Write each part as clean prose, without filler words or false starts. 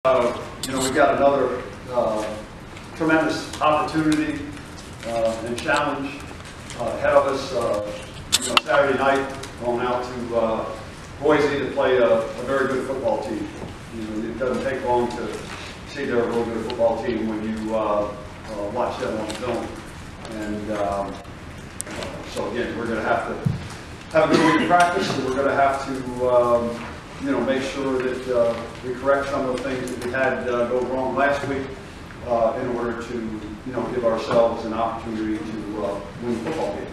We've got another tremendous opportunity and challenge ahead of us. Saturday night, going out to Boise to play a very good football team. It doesn't take long to see they're a real good football team when you watch them on film. And so again, we're going to have a good week of practice, and we're going to have to make sure that we correct some of the things that we had go wrong last week in order to, give ourselves an opportunity to win the football game.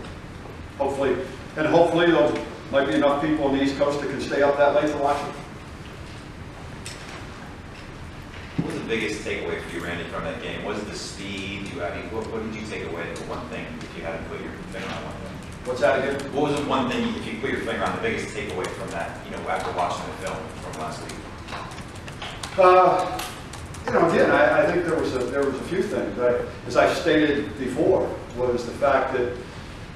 Hopefully there might be enough people on the East Coast that can stay up that late to watch it. What was the biggest takeaway for you, Randy, from that game? Was it the speed? What did you take away for one thing if you had to put your finger on one thing? What's that again? What was the one thing, if you put your finger on, the biggest takeaway from that, after watching the film from last week? Again, I think there was a few things. As I stated before, was the fact that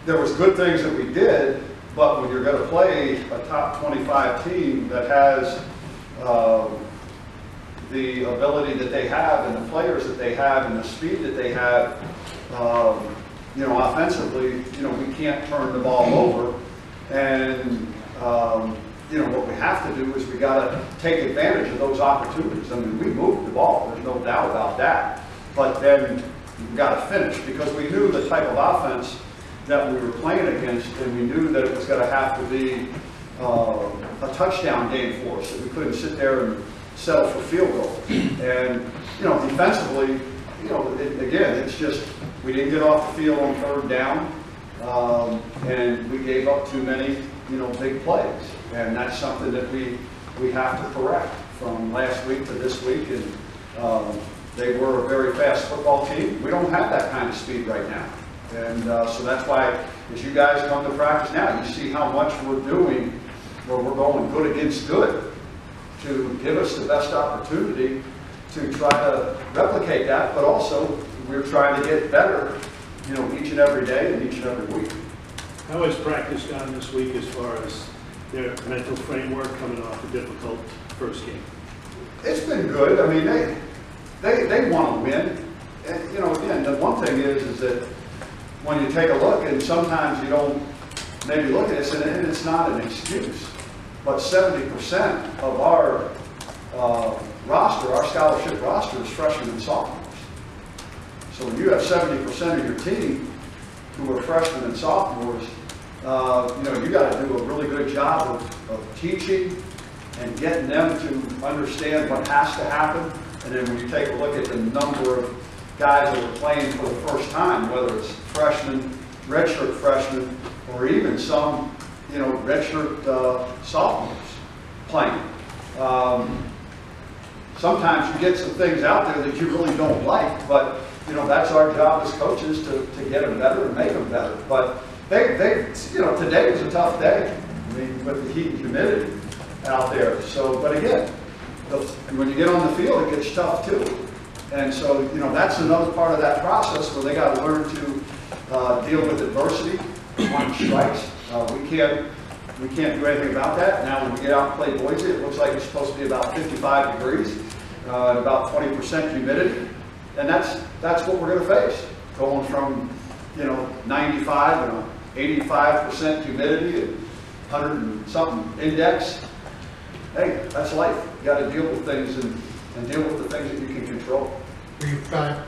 there was good things that we did, but when you're going to play a top 25 team that has the ability that they have and the players that they have and the speed that they have, offensively, we can't turn the ball over. And, what we have to do is we got to take advantage of those opportunities. I mean, we moved the ball, there's no doubt about that. But then we've got to finish, because we knew the type of offense that we were playing against, and we knew that it was going to have to be a touchdown game for us, that we couldn't sit there and settle for field goals. And, defensively, again, it's just we didn't get off the field on third down, and we gave up too many, big plays. And that's something that we have to correct from last week to this week. And they were a very fast football team. We don't have that kind of speed right now. And so that's why, as you guys come to practice now, you see how much we're doing where we're going good against good to give us the best opportunity to try to replicate that, but also we're trying to get better, each and every day and each and every week. How has practice gone this week as far as their mental framework coming off a difficult first game? It's been good. I mean, they want to win. And, again, the one thing is that when you take a look, and sometimes you don't maybe look at this, and it's not an excuse, but 70% of our roster, our scholarship roster, is freshmen and sophomores. So when you have 70% of your team who are freshmen and sophomores, you got to do a really good job of teaching and getting them to understand what has to happen. And then when you take a look at the number of guys that are playing for the first time, whether it's freshmen, redshirt freshmen, or even some, redshirt sophomores playing. Sometimes you get some things out there that you really don't like, but that's our job as coaches to get them better and make them better. But today was a tough day. I mean, with the heat and humidity out there. So, but again, when you get on the field, it gets tough too. And so, that's another part of that process where they got to learn to deal with adversity on strikes. We can't do anything about that. Now, when we get out and play Boise, it looks like it's supposed to be about 55 degrees, and about 20% humidity. And that's what we're going to face, going from 95 and 85% humidity and 100 and something index. Hey, that's life. You got to deal with things and deal with the things that you can control. Were you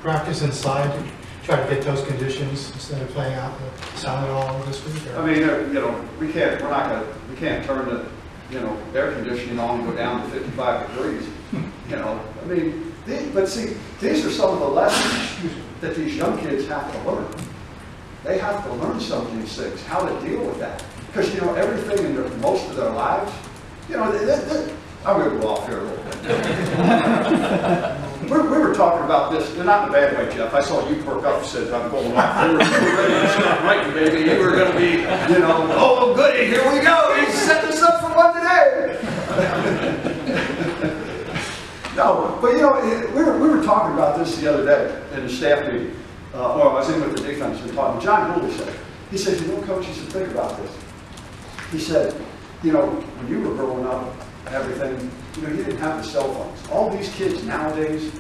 practice inside to try to get those conditions instead of playing out the sun at all this week? Or? I mean, we can't turn the air conditioning on and go down to 55 degrees. I mean. But see, these are some of the lessons that these young kids have to learn. They have to learn some of these things, how to deal with that. Because, everything in most of their lives, I'm going to go off here a little bit. we were talking about this, not in a bad way, Jeff. I saw you perk up and said, I'm going off. We were ready to start writing, baby. You were going to be, oh, goody, here we go. He's setting us up for one today. No, but we were talking about this the other day in a staff meeting. I was in with the defense and talking. John Gooley said, he said, Coach, he said, think about this. He said, when you were growing up, and everything, you didn't have the cell phones. All these kids nowadays,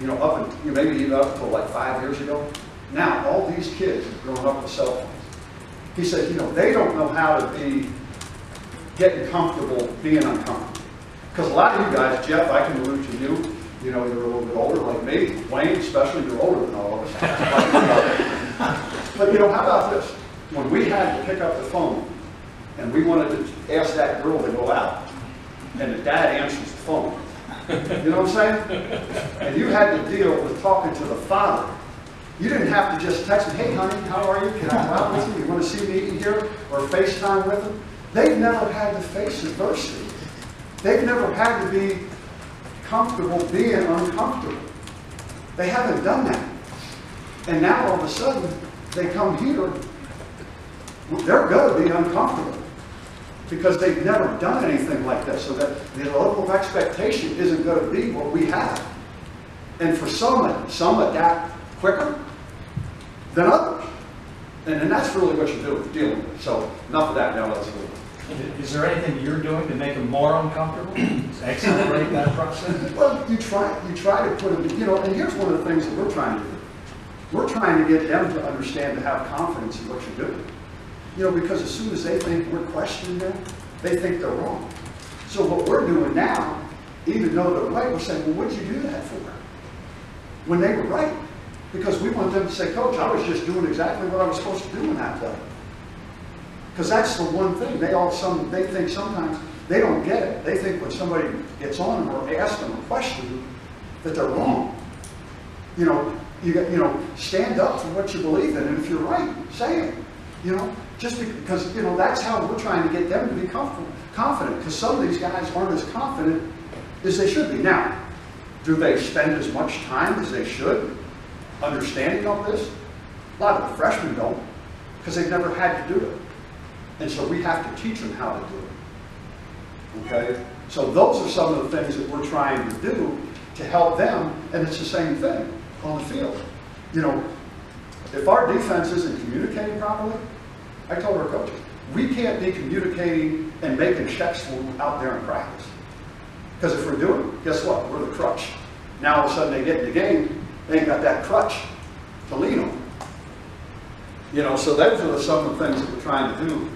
up and maybe even up until like 5 years ago, now all these kids have grown up with cell phones. He said, they don't know how to be getting comfortable being uncomfortable. Because a lot of you guys, Jeff, I can allude to you, you're a little bit older like me. Wayne, especially, you're older than all of us. But how about this? When we had to pick up the phone and we wanted to ask that girl to go out, and the dad answers the phone. You know what I'm saying? And you had to deal with talking to the father. You didn't have to just text him, hey honey, how are you? Can I go out with you? You want to see me eat here? Or FaceTime with them? They've never had to face adversity. They've never had to be comfortable being uncomfortable. They haven't done that. And now all of a sudden, they come here, they're going to be uncomfortable because they've never done anything like that. So that the level of expectation isn't going to be what we have. And for some adapt quicker than others. And that's really what you're dealing with. So enough of that, now let's move. Is there anything you're doing to make them more uncomfortable? Accelerate that process? Well, you try to put them, and here's one of the things that we're trying to do. We're trying to get them to understand, to have confidence in what you're doing. Because as soon as they think we're questioning them, they think they're wrong. So what we're doing now, even though they're right, we're saying, well, what did you do that for? When they were right. Because we want them to say, Coach, I was just doing exactly what I was supposed to do in that play. Because that's the one thing. They think sometimes they don't get it. They think when somebody gets on them or asks them a question that they're wrong. Stand up for what you believe in, and if you're right, say it. Just because that's how we're trying to get them to be confident. Because some of these guys aren't as confident as they should be. Now, do they spend as much time as they should understanding all this? A lot of the freshmen don't, because they've never had to do it. And so we have to teach them how to do it. Okay? So those are some of the things that we're trying to do to help them, and it's the same thing on the field. If our defense isn't communicating properly, I told our coaches, we can't be communicating and making checks for them out there in practice. Because if we're doing it, guess what? We're the crutch. Now all of a sudden they get in the game, they ain't got that crutch to lean on. So those are some of the things that we're trying to do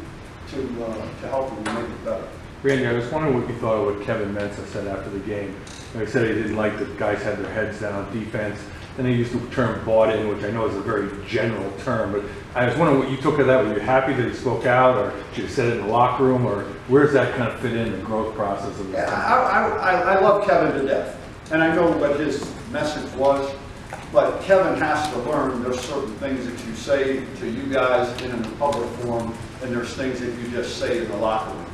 to help them make it better. Randy, I was wondering what you thought of what Kevin Mensah said after the game. He said he didn't like that guys had their heads down, defense. Then he used the term bought in, which I know is a very general term, but I was wondering what you took of that. Were you happy that he spoke out, or did you said it in the locker room, or where does that kind of fit in the growth process of this? Yeah, I love Kevin to death, and I know what his message was, but Kevin has to learn there's certain things that you say to you guys in a public forum, and there's things that you just say in the locker room.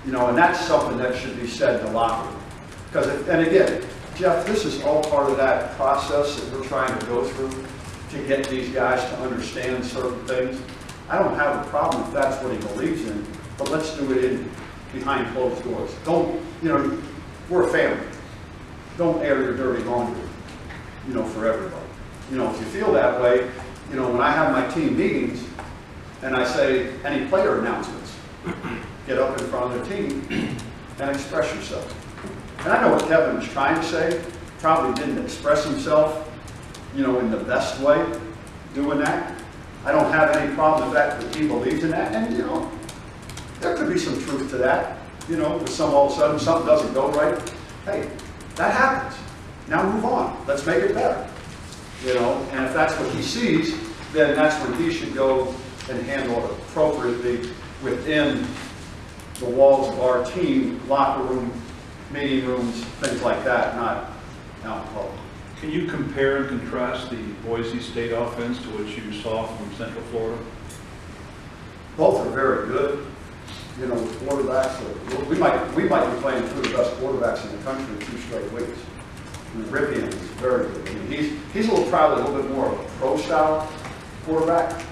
And that's something that should be said in the locker room. And again, Jeff, this is all part of that process that we're trying to go through to get these guys to understand certain things. I don't have a problem if that's what he believes in, but let's do it behind closed doors. Don't, we're a family. Don't air your dirty laundry, for everybody. If you feel that way, when I have my team meetings and I say, any player announcements, get up in front of the team and express yourself. And I know what Kevin was trying to say, probably didn't express himself, in the best way doing that. I don't have any problem with that, but he believes in that. And, there could be some truth to that, with all of a sudden something doesn't go right. Hey, that happens. Now move on. Let's make it better. And if that's what he sees, then that's when he should go and handle it appropriately within the walls of our team, locker room, meeting rooms, things like that, not out in public. Can you compare and contrast the Boise State offense to what you saw from Central Florida? Both are very good. With quarterbacks, we might be playing two of the best quarterbacks in the country in 2 straight weeks. Ripien is very good. He's probably a little bit more of a pro-style quarterback,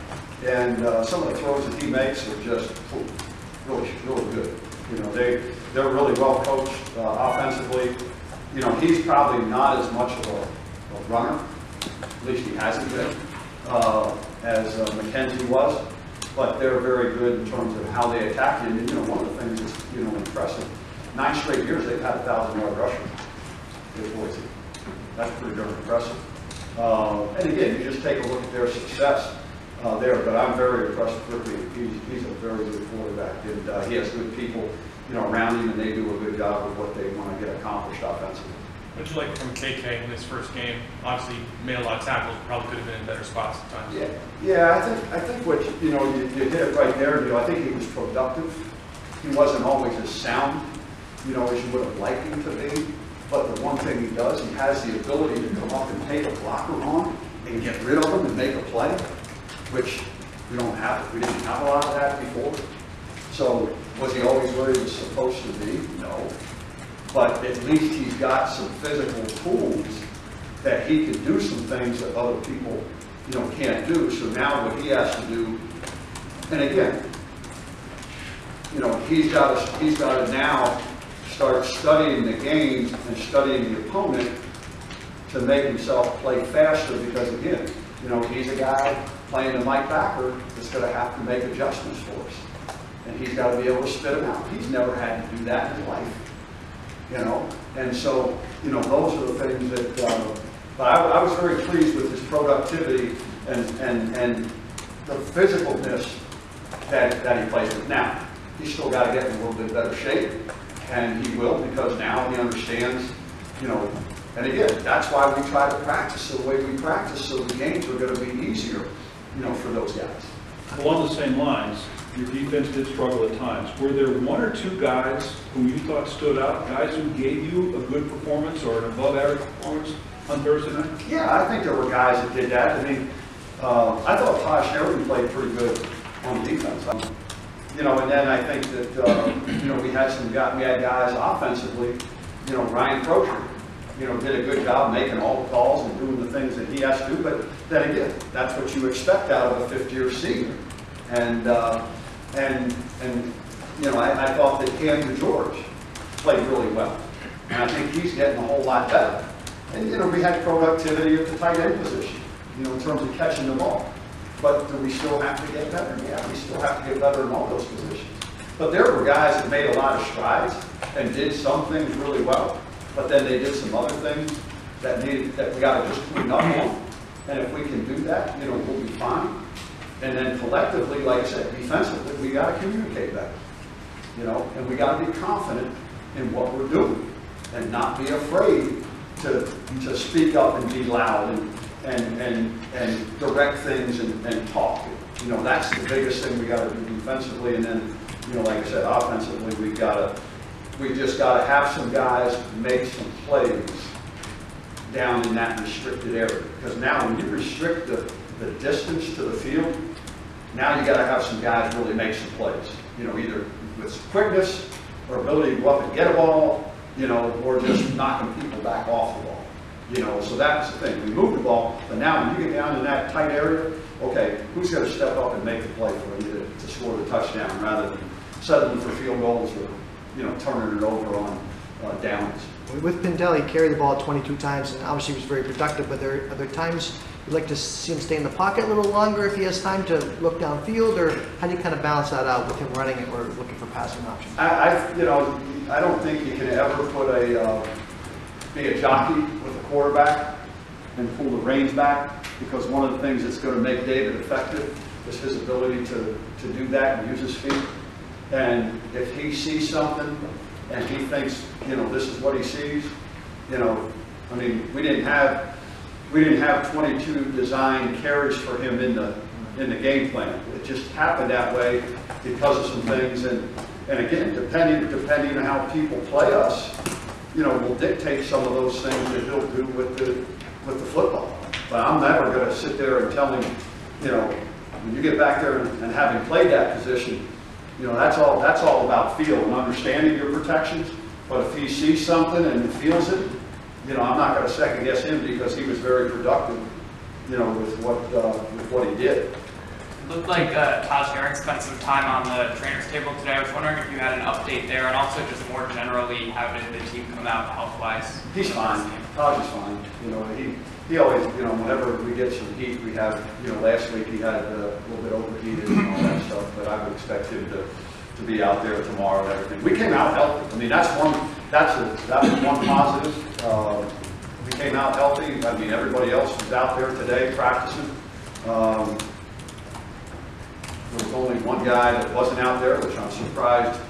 and some of the throws that he makes are just really, really good. They're really well coached offensively. He's probably not as much of a runner, at least he hasn't been, as McKenzie was, but they're very good in terms of how they attack you. And one of the things that's impressive 9 straight years, they've had a 1,000-yard rusher at Boise. That's pretty darn impressive. And again, you just take a look at their success there, but I'm very impressed with Ricky. He's a very good quarterback, and he has good people, around him, and they do a good job of what they want to get accomplished offensively. What'd you like from KK in his first game? Obviously, made a lot of tackles, probably could have been in better spots at times. Yeah. I think what you hit it right there. I think he was productive. He wasn't always as sound, as you would have liked him to be. But the one thing he does, he has the ability to come up and take a blocker on and get rid of him and make a play, which we don't have. We didn't have a lot of that before. So was he always where he was supposed to be? No. But at least he's got some physical tools that he can do some things that other people, can't do. So now what he has to do, and again, he's got to now start studying the game and studying the opponent to make himself play faster, because again, he's a guy playing the Mike backer that's going to have to make adjustments for us. And he's got to be able to spit them out. He's never had to do that in his life. And so, those are the things that, but I was very pleased with his productivity and the physicalness that he plays with. Now, he's still got to get in a little bit better shape, and he will, because now he understands, and again, that's why we try to practice the way we practice, so the games are going to be easier, for those guys. Along the same lines, your defense did struggle at times. Were there one or two guys who you thought stood out, guys who gave you a good performance or an above-average performance on Thursday night? Yeah, I think there were guys that did that. I mean, I thought Taj Sheridan played pretty good on defense. And then I think that, we had guys offensively, Ryan Crozier, did a good job making all the calls and doing the things that he has to do. But then again, that's what you expect out of a fifth-year senior. And I thought that Camden George played really well. And I think he's getting a whole lot better. And, we had productivity at the tight end position, in terms of catching the ball. But do we still have to get better? Yeah, we still have to get better in all those positions. But there were guys that made a lot of strides and did some things really well, but then they did some other things that we got to just clean up on. And if we can do that, we'll be fine. And then collectively, like I said, defensively, we got to communicate better, and we got to be confident in what we're doing and not be afraid to speak up and be loud and direct things and talk. That's the biggest thing we got to do defensively. And then, like I said, offensively, we just got to have some guys make some plays down in that restricted area. Because now when you restrict the distance to the field, now you got to have some guys really make some plays. Either with quickness or ability to go up and get a ball, or just knocking people back off the ball. So that's the thing. We move the ball, but now when you get down in that tight area, okay, who's going to step up and make the play for you to score the touchdown rather than settling for field goals or, turning it over on downs. With Pindell, he carried the ball 22 times, and obviously he was very productive, but are there times you'd like to see him stay in the pocket a little longer if he has time to look downfield, or how do you kind of balance that out with him running it or looking for passing options? I don't think you can ever be a jockey with a quarterback and pull the reins back, because one of the things that's going to make David effective is his ability to do that and use his feet. And if he sees something and he thinks, this is what he sees, we didn't have 22 designed carries for him in the game plan. It just happened that way because of some things. And again, depending on how people play us, will dictate some of those things that he'll do with the football. But I'm never going to sit there and tell him, when you get back there and having played that position, that's all about feel and understanding your protections. But if he sees something and feels it, I'm not going to second guess him, because he was very productive, with what he did. It looked like Taj Herring spent some time on the trainer's table today. I was wondering if you had an update there, and also just more generally, how did the team come out health-wise? He's fine. Taj is fine. He always, whenever we get some heat, we have, last week he had a little bit overheated and all that stuff, but I would expect him to, to be out there tomorrow and everything. We came out healthy. I mean, that's one positive. We came out healthy. I mean, everybody else was out there today practicing. There was only one guy that wasn't out there, which I'm surprised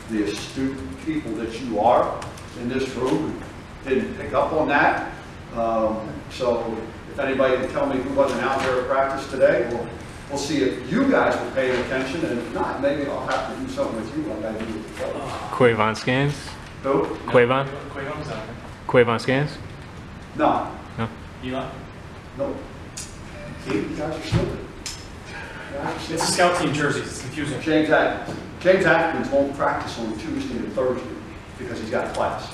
the astute people that you are in this room didn't pick up on that. So if anybody can tell me who wasn't out there at practice today, we'll see if you guys were paying attention, and if not, maybe I'll have to do something with you like I do with the fellas. Quavon Scans? Who? Quavon? Quavon was out there. Quavon Scans? No. No? Eli? No. See, you guys are stupid. It's a scout team jerseys. It's confusing. James Atkins. James Atkins won't practice on Tuesday and Thursday because he's got class.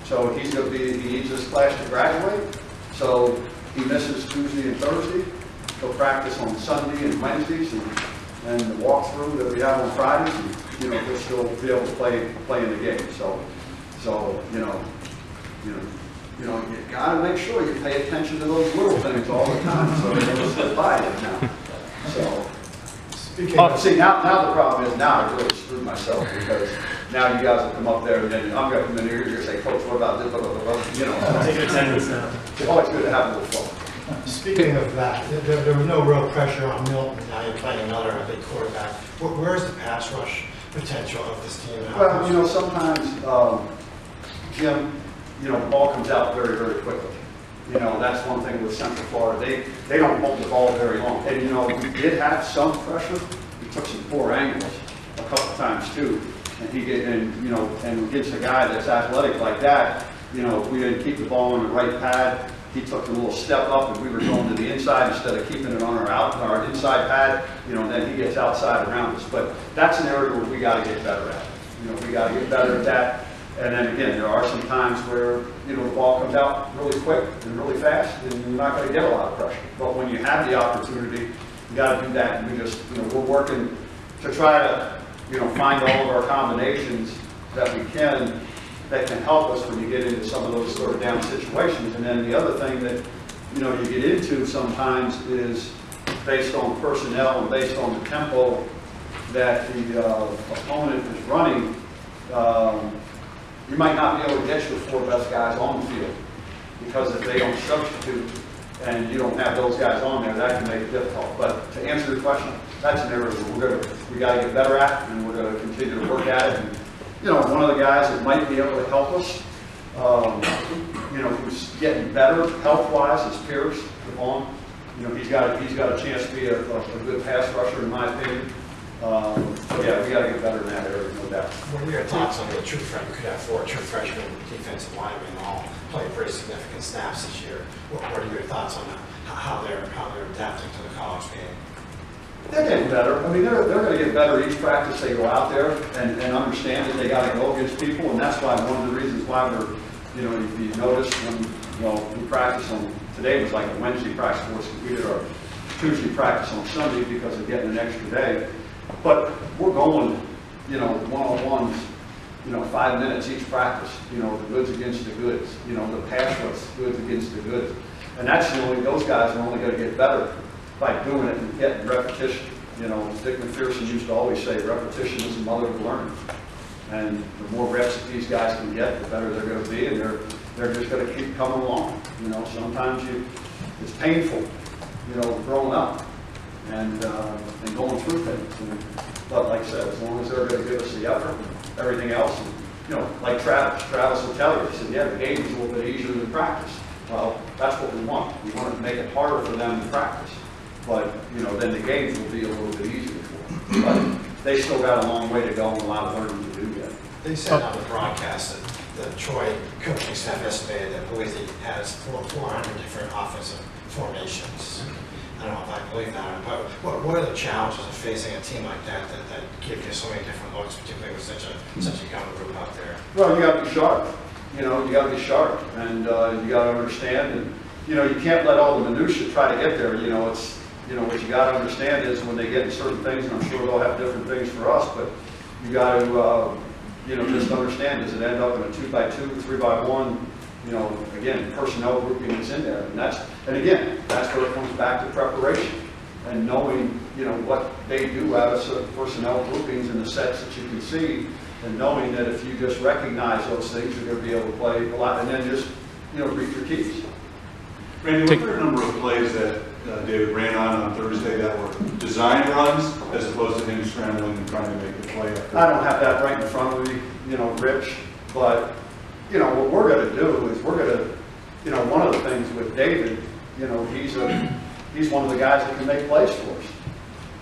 So he's going to be, he needs this class to graduate. So he misses Tuesday and Thursday. He'll practice on Sunday and Wednesdays and the walkthrough that we have on Fridays. And, you know, he'll still be able to play in the game. So you got to make sure you pay attention to those little things all the time so they don't slip by you now. So, see, now the problem is now I really screwed myself because now you guys will come up there and then I'm going to come in here and say, Coach, what about this? You know, Take attendance now. It's always good to have a little fun. Speaking of that, there was no real pressure on Milton. Now you're playing another big quarterback. Where's the pass rush potential of this team? Well, you know, sometimes, Jim, you know, the ball comes out very, very quickly. You know, that's one thing with Central Florida. They don't hold the ball very long. And, you know, we did have some pressure. We took some poor angles a couple times, too. And and against a guy that's athletic like that, you know, if we didn't keep the ball on the right pad, he took a little step up and we were going to the inside instead of keeping it on our inside pad, you know, and then he gets outside around us. But that's an area where we got to get better at. You know, we got to get better at that. And then again, there are some times where, you know, the ball comes out really quick and really fast and you're not going to get a lot of pressure. But when you have the opportunity, you got to do that. And we just, you know, we're working to try to, you know, find all of our combinations that we can that can help us when you get into some of those sort of down situations. And then the other thing that, you know, you get into sometimes is based on personnel and based on the tempo that the opponent is running. You might not be able to get your 4 best guys on the field because if they don't substitute and you don't have those guys on there, that can make it difficult. But to answer your question, that's an area where we got to get better at, and we're going to continue to work at it. And, you know, one of the guys that might be able to help us, you know, who's getting better health-wise is Pierce, Devon. You know, he's got a chance to be a good pass rusher, in my opinion. So yeah, we got to get better in that area, no doubt. What are your thoughts on the true freshman? You could have 4 true freshman defensive linemen all play pretty significant snaps this year. What are your thoughts on how they're adapting to the college game? They're getting better. I mean, they're going to get better each practice they go out there and understand that they got to go against people, and that's why one of the reasons why we're, you know, if you notice when, we practice on, today was like a Wednesday practice for us, we did our Tuesday practice on Sunday because of getting an extra day. But we're going, you know, one-on-ones, you know, 5 minutes each practice, you know, the goods against the goods, you know, the pass rush, goods against the goods. And that's those guys are only going to get better by doing it and getting repetition. You know, Dick McPherson used to always say repetition is the mother of learning. And the more reps that these guys can get, the better they're going to be, and they're just going to keep coming along. You know, sometimes it's painful, you know, growing up and going through things. But like I said, as long as they're going to give us the effort and everything else, and, you know, like Travis will tell you, he said, yeah, the game is a little bit easier than practice. Well, that's what we want. We want to make it harder for them to practice. But, you know, then the games will be a little bit easier for them. But they still got a long way to go and a lot of learning to do yet. They said on the broadcast that the Troy coaching staff estimated that Boise has 400 different offensive formations. I don't know if I believe that, but what are the challenges of facing a team like that give you so many different looks, particularly with such a young group out there? Well, you got to be sharp. You know, you got to be sharp, and you got to understand, and you know, you can't let all the minutia try to get there. You know, it's, you know, what you got to understand is when they get in certain things, and I'm sure they'll have different things for us, but you got to, you know, just understand, does it end up in a 2x2, 3x1? You know, again, personnel grouping is in there, and again, that's where it comes back to preparation. and knowing, what they do out of certain personnel groupings and the sets that you can see, and knowing that if you just recognize those things, you're going to be able to play a lot, and then just, reap your keys. Randy, were there a number of plays that David ran on Thursday that were design runs as opposed to him scrambling and trying to make the play? I don't have that right in front of me, Rich, but, what we're going to do is we're going to, one of the things with David, he's one of the guys that can make plays for us.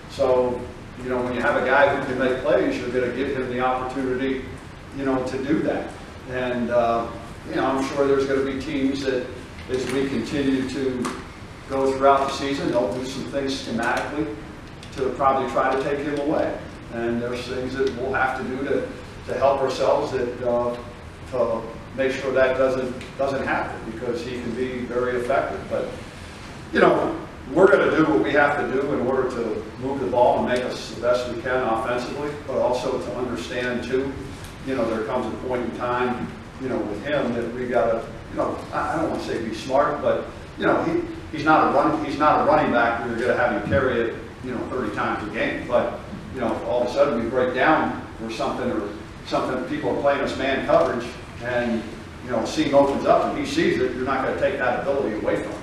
So, when you have a guy who can make plays, you're going to give him the opportunity, to do that. And, I'm sure there's going to be teams that, as we continue to go throughout the season, they'll do some things schematically to probably try to take him away. And there's things that we'll have to do to help ourselves to make sure that doesn't happen, because he can be very effective. But, we're going to do what we have to do in order to move the ball and make us the best we can offensively, but also to understand, too, there comes a point in time, with him that we got to, I don't want to say be smart, but, he's not a running back where you're going to have him carry it, 30 times a game. But, if all of a sudden we break down or something, people are playing us man coverage, and, seam opens up and he sees it, you're not going to take that ability away from him.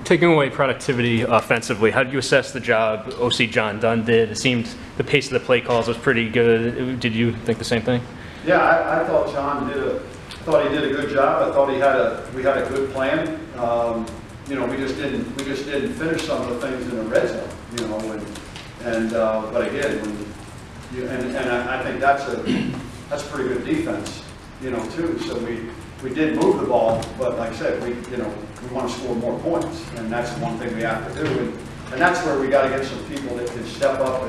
Taking away productivity offensively, how did you assess the job OC John Dunn did? It seemed the pace of the play calls was pretty good. Did you think the same thing? Yeah, I thought John did a good job. I thought we had a good plan. We just didn't finish some of the things in the red zone. But again, I think that's pretty good defense, too. So we did move the ball, but like I said, we want to score more points, and that's one thing we have to do. And that's where we got to get some people that can step up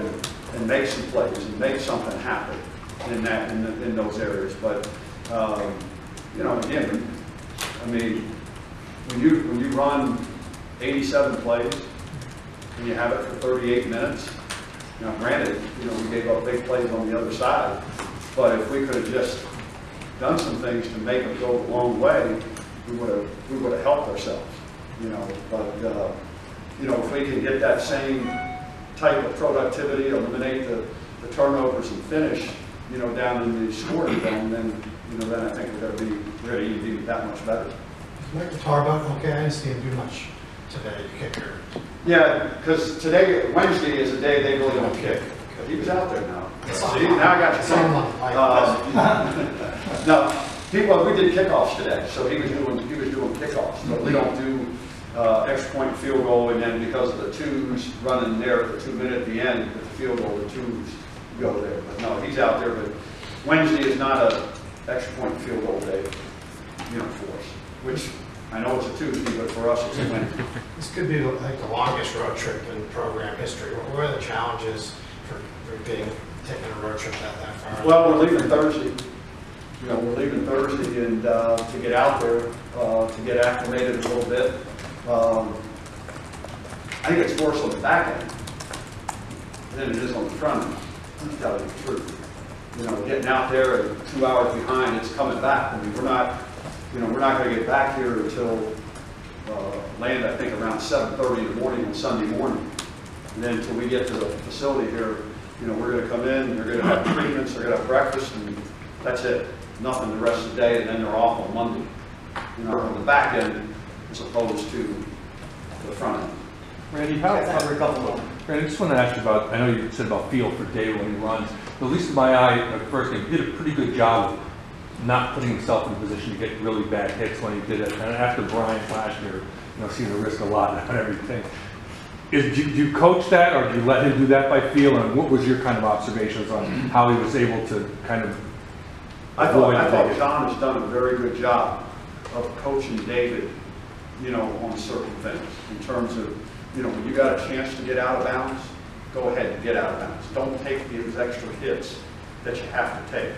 and make some plays and make something happen in those areas. But again, when you run 87 plays and you have it for 38 minutes, granted, we gave up big plays on the other side, but if we could have just done some things to make them go a long way, we would have helped ourselves, But if we can get that same type of productivity, eliminate the turnovers and finish, down in the scoring zone, then I think we're going to be that much better. Is Mike Tarbuck okay? I didn't see him do much today, kicker. Yeah, because Wednesday is a day they really don't kick. He was out there now. See, now I got you. No, we did kickoffs today, so he was doing kickoffs, but we don't do extra point field goal, and then because of the twos running there at the 2 minute at the end with the field goal, the twos go there. But no, he's out there. But Wednesday is not a extra point field goal day, for us. Which I know it's a Tuesday, but for us it's a Wednesday. This could be like the longest road trip in program history. What are the challenges for taking a road trip that far? Well, we're leaving Thursday. We're leaving Thursday, and to get out there, to get acclimated a little bit. I think it's worse on the back end than it is on the front end. To tell you the truth. Getting out there and 2 hours behind, it's coming back. We're not going to get back here until land, I think, around 7:30 in the morning on Sunday morning. And then until we get to the facility here, we're going to come in, they're going to have treatments, they're going to have breakfast, and that's it. Nothing the rest of the day, and then they're off on Monday. On the back end, as opposed to the front end. Randy, cover a couple of them. Randy, I just want to ask you about, I know you said about feel for David when he runs. At least in my eye, the first game, he did a pretty good job of not putting himself in a position to get really bad hits when he did it. And after Brian last year, seemed to risk a lot on everything. Do you coach that, or do you let him do that by feel? And what was your kind of observations on how he was able to kind of I thought John has done a very good job of coaching David, on certain things in terms of, when you got a chance to get out of bounds, go ahead and get out of bounds. Don't take these extra hits that you have to take.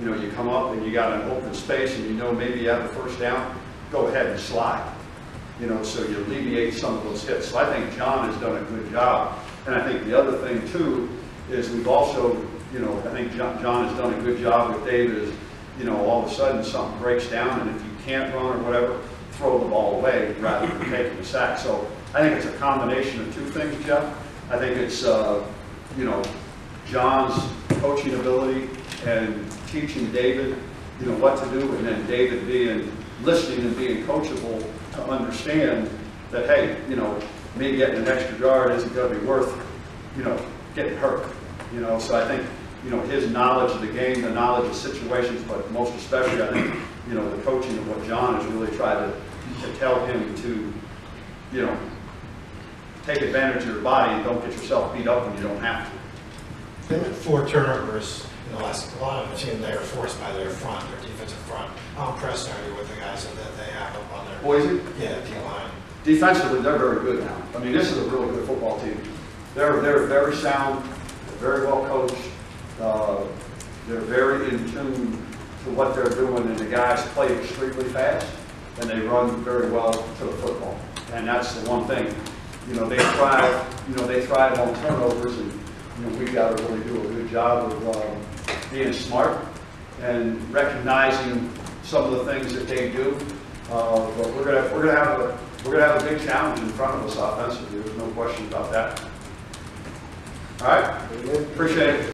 You come up and you got an open space and maybe you have the first down, go ahead and slide. So you alleviate some of those hits. So I think John has done a good job. And I think the other thing too is we've also, I think John has done a good job with David is, all of a sudden something breaks down, and if you can't run or whatever, throw the ball away rather than taking the sack. So I think it's a combination of two things, Jeff. I think it's, you know, John's coaching ability and teaching David, you know, what to do, and then David listening and being coachable to understand that, hey, you know, me getting an extra yard isn't going to be worth, you know, getting hurt. You know, so I think, you know, his knowledge of the game, the knowledge of situations, but most especially, I think, you know, the coaching of what John has really tried to tell him to, you know, take advantage of your body and don't get yourself beat up when you don't have to. They had 4 turnovers in the last, a lot of the team, they were forced by their front, their defensive front. How impressed are you with the guys that they have up on their Boise? Yeah, D-line. Defensively, they're very good now. I mean, this is a really good football team. They're very sound, they're very well coached, they're very in tune to what they're doing, and the guys play extremely fast, and they run very well to the football. And that's the one thing. You know, they thrive on turnovers, and you know, we've got to really do a good job of being smart and recognizing some of the things that they do. But we're gonna have a big challenge in front of us offensively. There's no question about that. All right, appreciate it.